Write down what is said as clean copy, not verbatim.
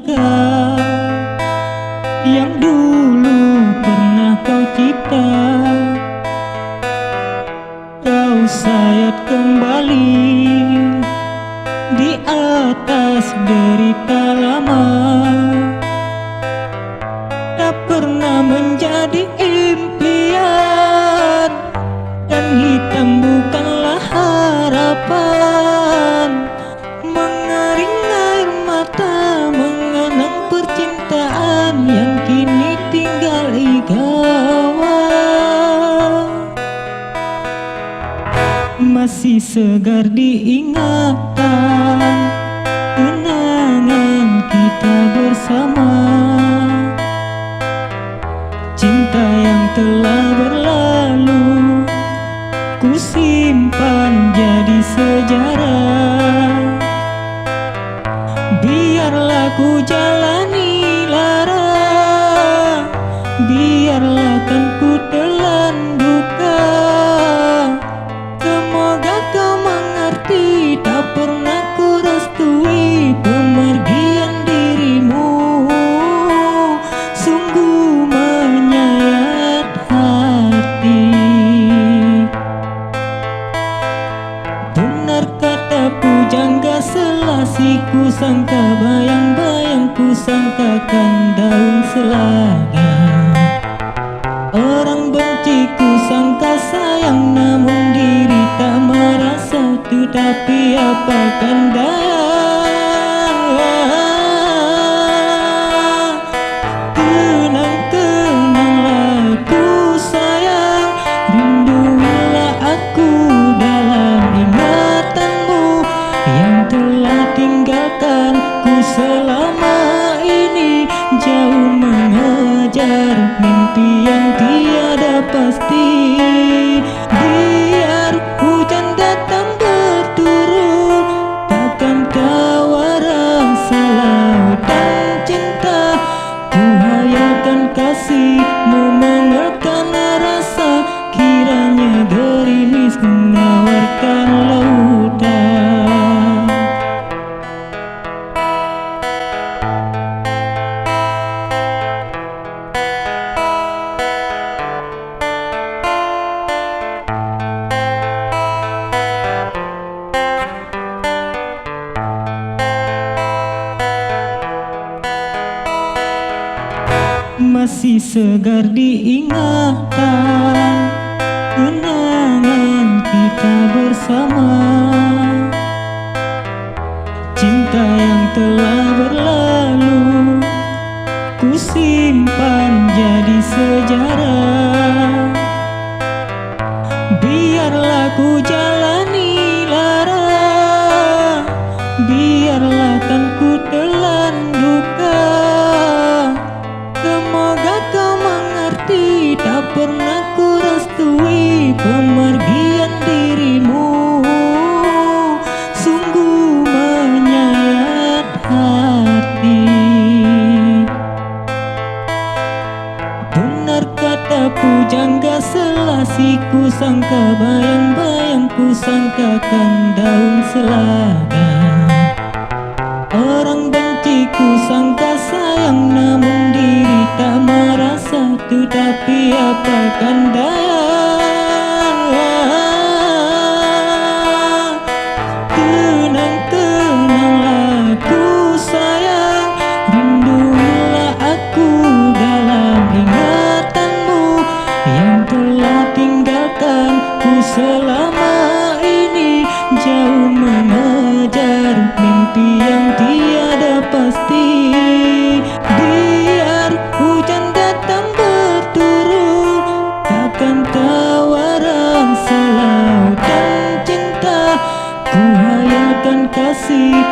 surga yang dulu pernah kau cipta. Kau sayat kembali di atas derita lama. Tak pernah menjadi impian, dan hitam bukanlah harapan. Mengering air mata mengenang percintaan yang kini tinggal igawan. Masih segar diingatan kenangan kita bersama. Cinta yang telah berlalu ku simpan jadi sejarah. Biarlah ku jalani lara, biarlah kan ku telan duka. Semoga kau mengerti, tak pernah ku restui pemergian dirimu. Sungguh menyayat hati. Benar kata pujangga Selassie, ku sangka bayang-bayang, ku sangkakan daun selada. Orang benci ku sangka sayang, namun diri tak merasa. Tetapi apakan daya, tenang-tenanglah ku sayang. Rinduilah aku dalam ingatanmu yang telah tinggalkan ku selama ini. Jauh mengejar mimpi yang tiada pasti. Biar hujan datang berturun, takkan tawa rasa lautan cinta. Ku hayalkan kasihmu mengekan rasa, kiranya gerimis menawarkan lautan. Masih segar diingatan kenangan kita bersama. Cinta yang telah berlalu ku simpan jadi sejarah. Biarlah ku jalani lara, biarlah kan ku telan duka. Semoga kau mengerti, tak pernah ku restui pemergian dirimu. Sungguh menyayat hati. Benar kata pujangga Selassie, ku sangka bayang-bayang, ku sangkakan daun selada. Orang benci ku sangka sayang, namun diri tak merasa. Tetapi apakan daya, tenang-tenanglah ku sayang. Rinduilah aku dalam ingatanmu yang telah tinggalkan ku selama ini. Jauh mengejar mimpi yang tiada pasti. Biar hujan datang berturun, takkan tawa rasa lautan cinta. Ku hayalkan kasih